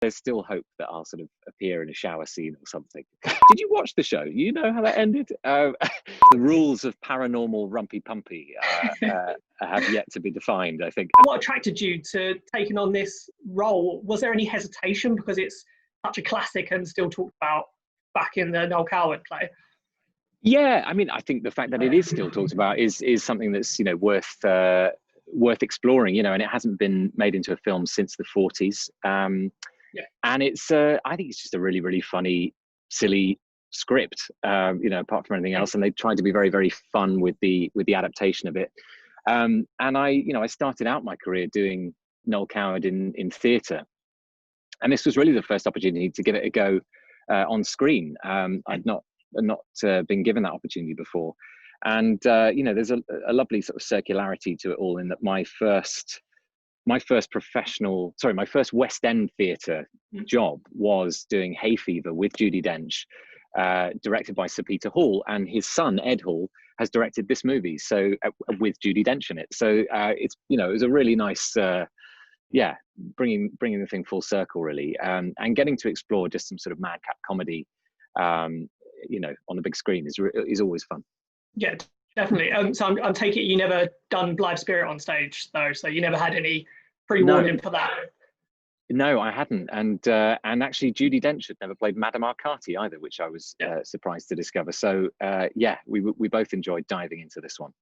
there's still hope that I'll sort of appear in a shower scene or something. Did you watch the show? You know how that ended? The rules of paranormal rumpy pumpy have yet to be defined, I think. What attracted you to taking on this role? Was there any hesitation because it's such a classic and still talked about back in the Noel Coward play? Yeah, I mean, I think the fact that it is still talked about is something that's, you know, worth exploring, you know, and it hasn't been made into a film since the 40s. And it's I think it's just a really, really funny, silly script, you know, apart from anything else. And they tried to be very, very fun with the adaptation of it. And I started out my career doing Noel Coward in theatre, and this was really the first opportunity to give it a go on screen. I'd not been given that opportunity before, and you know, there's a lovely sort of circularity to it all, in that my first West End theatre job was doing Hay Fever with Judi Dench, directed by Sir Peter Hall, and his son Ed Hall has directed this movie, so with Judi Dench in it. So it's, you know, it was a really nice bringing the thing full circle, really, and getting to explore just some sort of madcap comedy, you know, on the big screen is always fun. Yeah, definitely. So I'm taking it you never done Blithe Spirit on stage though, so you never had any pre-warning for that? No, I hadn't, and actually Judi Dench had never played Madame Arcati either, which I was surprised to discover. So yeah, we both enjoyed diving into this one.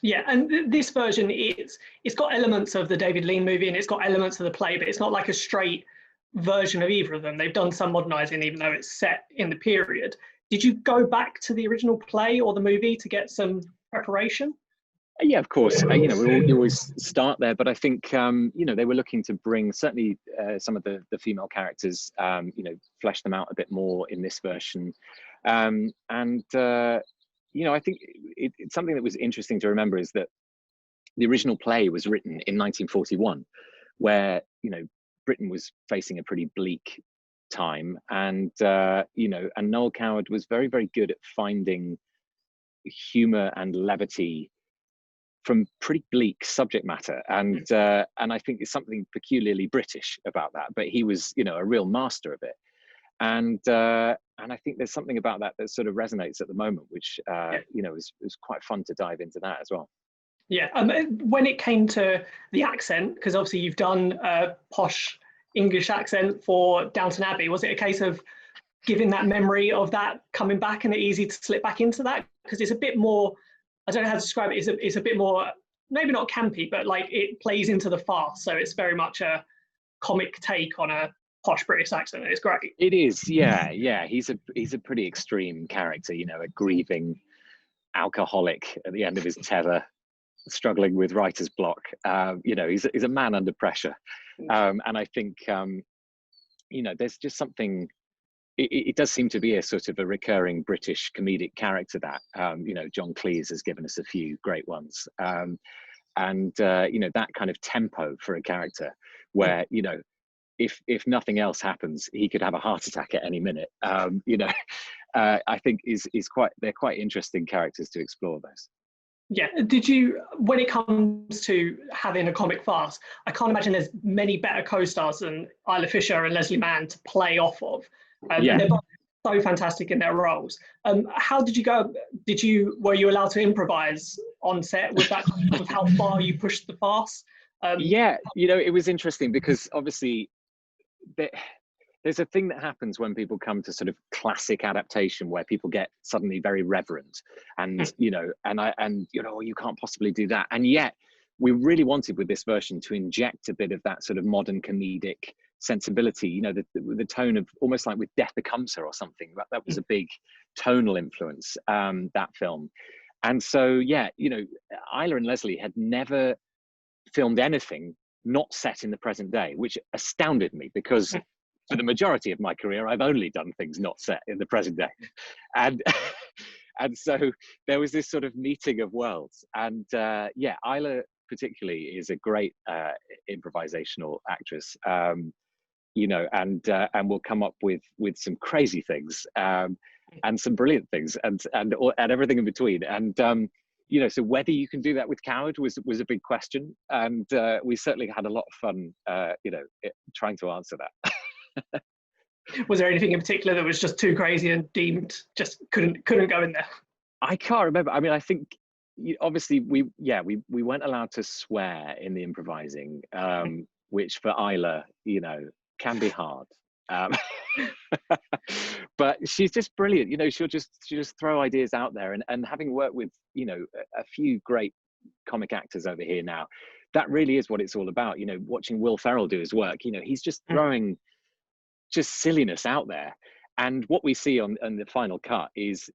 Yeah, and this version, it's got elements of the David Lean movie and it's got elements of the play, but it's not like a straight version of either of them. They've done some modernizing, even though it's set in the period. Did you go back to the original play or the movie to get some preparation? Yeah, of course. You know, we always start there, but I think you know, they were looking to bring certainly some of the female characters, you know, flesh them out a bit more in this version, and you know, I think it's something that was interesting to remember is that the original play was written in 1941, where, you know, Britain was facing a pretty bleak time, and you know, and Noel Coward was very, very good at finding humor and levity from pretty bleak subject matter, and I think there's something peculiarly British about that. But he was, you know, a real master of it, and I think there's something about that that sort of resonates at the moment, which you know, is quite fun to dive into that as well. Yeah, when it came to the accent, because obviously you've done a posh English accent for Downton Abbey, was it a case of giving that memory of that coming back and it easy to slip back into that? Because it's a bit more, I don't know how to describe it, it's a bit more, maybe not campy, but like it plays into the farce. So it's very much a comic take on a posh British accent. It's great. It is, yeah. He's a pretty extreme character, you know, a grieving alcoholic at the end of his tether, struggling with writer's block. You know, he's a man under pressure, and I think you know, there's just something. It does seem to be a sort of a recurring British comedic character that you know, John Cleese has given us a few great ones, and you know, that kind of tempo for a character where, you know, if nothing else happens, he could have a heart attack at any minute. You know, I think they're quite interesting characters to explore those. Yeah, did you, when it comes to having a comic farce, I can't imagine there's many better co-stars than Isla Fisher and Leslie Mann to play off of. They're both so fantastic in their roles. How did you go? Were you allowed to improvise on set with that, with how far you pushed the farce? Yeah, you know, it was interesting because obviously there's a thing that happens when people come to sort of classic adaptation where people get suddenly very reverent and you know, and you know, you can't possibly do that, and yet we really wanted with this version to inject a bit of that sort of modern comedic sensibility, you know, the tone of almost like with Death Becomes Her or something. That was a big tonal influence, that film. And so yeah, you know, Isla and Leslie had never filmed anything not set in the present day, which astounded me because for the majority of my career I've only done things not set in the present day, and and so there was this sort of meeting of worlds, and yeah, Isla particularly is a great improvisational actress, you know, and will come up with some crazy things, and some brilliant things, and everything in between, and you know, so whether you can do that with Coward was a big question, and we certainly had a lot of fun, you know, trying to answer that. Was there anything in particular that was just too crazy and deemed just couldn't go in there? I can't remember. I mean, I think obviously we weren't allowed to swear in the improvising, which for Isla, can be hard. But she's just brilliant. She'll just throw ideas out there, and having worked with a few great comic actors over here now, that really is what it's all about. Watching Will Ferrell do his work, he's just throwing just silliness out there. And what we see on the final cut is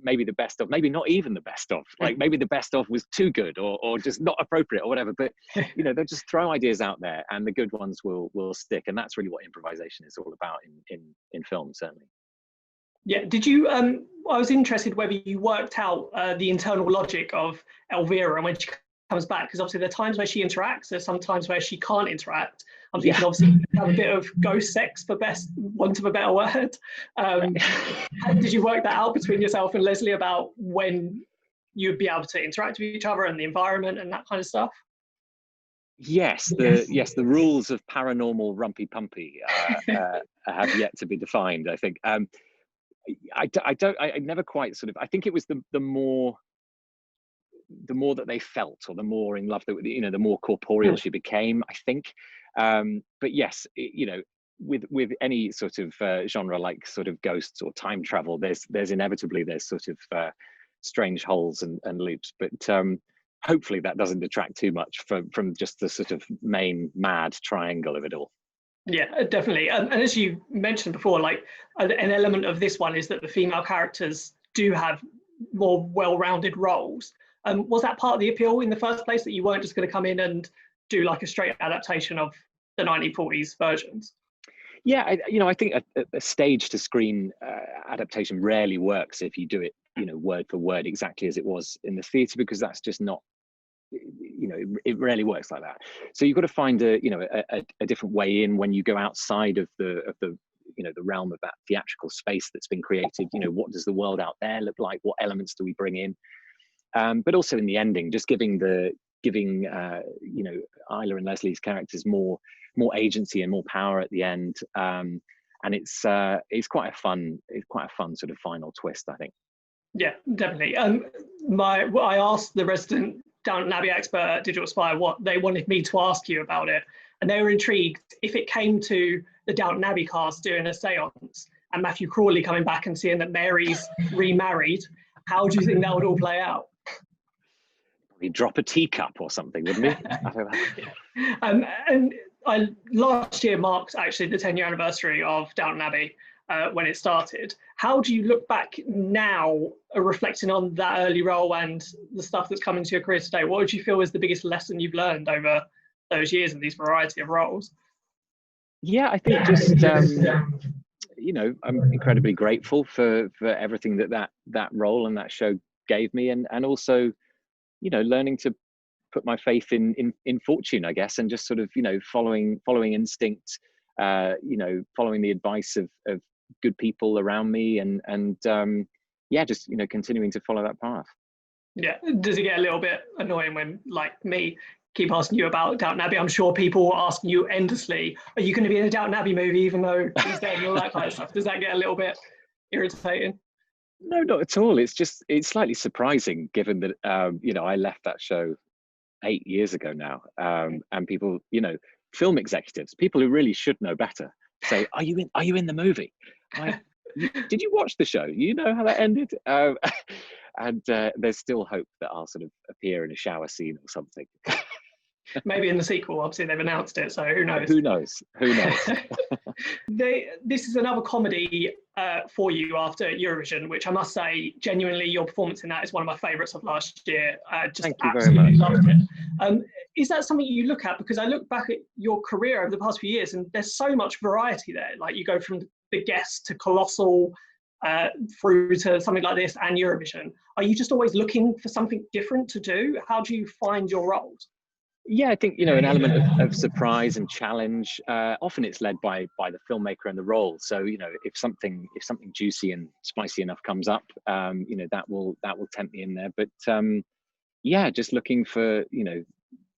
maybe the best of, maybe not even the best of, like maybe the best of was too good or just not appropriate or whatever. But they'll just throw ideas out there, and the good ones will stick. And that's really what improvisation is all about in film, certainly. Yeah. Did you? I was interested whether you worked out the internal logic of Elvira and when she comes back, because obviously there are times where she interacts, there's some times where she can't interact. I'm thinking obviously have a bit of ghost sex, for want of a better word. Did you work that out between yourself and Leslie about when you'd be able to interact with each other and the environment and that kind of stuff? Yes, the rules of paranormal rumpy pumpy have yet to be defined, I think. I never quite sort of, I think it was the more that they felt, or the more in love that, the more corporeal she became, I think. But yes, with any sort of genre like sort of ghosts or time travel, there's inevitably sort of strange holes and loops. But hopefully that doesn't detract too much from just the sort of main mad triangle of it all. Yeah, definitely. And as you mentioned before, like an element of this one is that the female characters do have more well-rounded roles. Was that part of the appeal in the first place, that you weren't just going to come in and do like a straight adaptation of the 1940s versions? Yeah, I think a stage to screen adaptation rarely works if you do it, word for word exactly as it was in the theatre, because that's just not, it rarely works like that. So you've got to find a different way in when you go outside of the the realm of that theatrical space that's been created. What does the world out there look like? What elements do we bring in? But also in the ending, just giving Isla and Leslie's characters more agency and more power at the end, and it's quite a fun sort of final twist, I think. Yeah, definitely. I asked the resident Downton Abbey expert at Digital Spire what they wanted me to ask you about it, and they were intrigued if it came to the Downton Abbey cast doing a séance and Matthew Crawley coming back and seeing that Mary's remarried. How do you think that would all play out? We'd drop a teacup or something, wouldn't we? And last year marked actually the 10-year anniversary of Downton Abbey when it started. How do you look back now, reflecting on that early role and the stuff that's come into your career today? What would you feel is the biggest lesson you've learned over those years in these variety of roles? Yeah, I think just I'm incredibly grateful for everything that role and that show gave me, and also learning to put my faith in fortune, I guess, and just sort of following instinct, following the advice of good people around me, and just continuing to follow that path. Yeah. Does it get a little bit annoying when, like me, keep asking you about Downton Abbey? I'm sure people are asking you endlessly, are you going to be in a Downton Abbey movie even though he's dead and all that kind of stuff? Does that get a little bit irritating? No, not at all. It's slightly surprising, given that I left that show 8 years ago now, and people, film executives, people who really should know better, say, "Are you in the movie?" Like, did you watch the show? You know how that ended. And there's still hope that I'll sort of appear in a shower scene or something. Maybe in the sequel. Obviously, they've announced it, so who knows? Who knows? This is another comedy for you after Eurovision, which I must say, genuinely, your performance in that is one of my favourites of last year. Thank you very much. Loved it. Is that something you look at? Because I look back at your career over the past few years, and there's so much variety there. Like, you go from The Guest to Colossal, through to something like this and Eurovision. Are you just always looking for something different to do? How do you find your roles? Yeah, I think an element of surprise and challenge. Often it's led by the filmmaker and the role. So if something juicy and spicy enough comes up, that will tempt me in there. But just looking for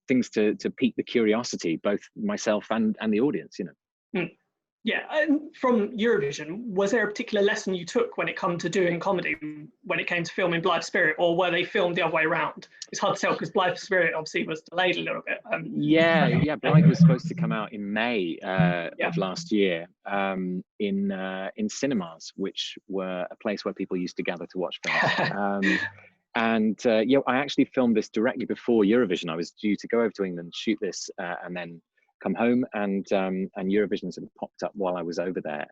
things to pique the curiosity, both myself and the audience. Yeah, and from Eurovision, was there a particular lesson you took when it came to doing comedy, when it came to filming Blithe Spirit, or were they filmed the other way around? It's hard to tell because Blithe Spirit obviously was delayed a little bit. Yeah, Blithe was supposed to come out in May Yeah. of last year in cinemas, which were a place where people used to gather to watch films. And I actually filmed this directly before Eurovision. I was due to go over to England, shoot this, and then come home, and Eurovision sort of popped up while I was over there.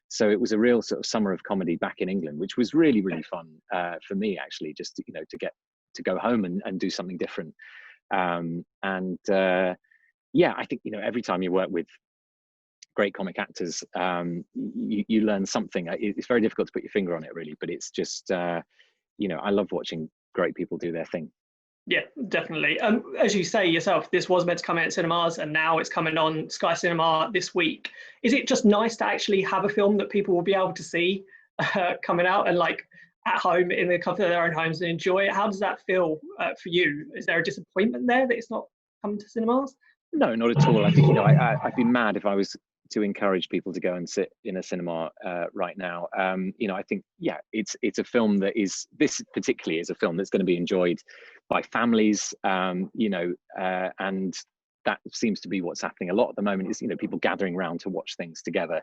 So it was a real sort of summer of comedy back in England, which was really, really fun for me, actually, just to, to get to go home and do something different. I think, every time you work with great comic actors, you learn something. It's very difficult to put your finger on it, really, but it's just, I love watching great people do their thing. Yeah, definitely. As you say yourself, this was meant to come out in cinemas, and now it's coming on Sky Cinema this week. Is it just nice to actually have a film that people will be able to see coming out and like at home in the comfort of their own homes and enjoy it? How does that feel for you? Is there a disappointment there that it's not coming to cinemas? No, not at all. I think, I'd be mad if I was to encourage people to go and sit in a cinema right now. I think, it's a film that this particularly is a film that's going to be enjoyed by families, and that seems to be what's happening a lot at the moment, is, people gathering around to watch things together,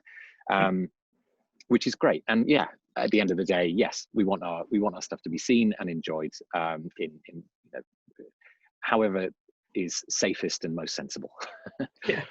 which is great. And at the end of the day, yes, we want our stuff to be seen and enjoyed in however is safest and most sensible. Yeah.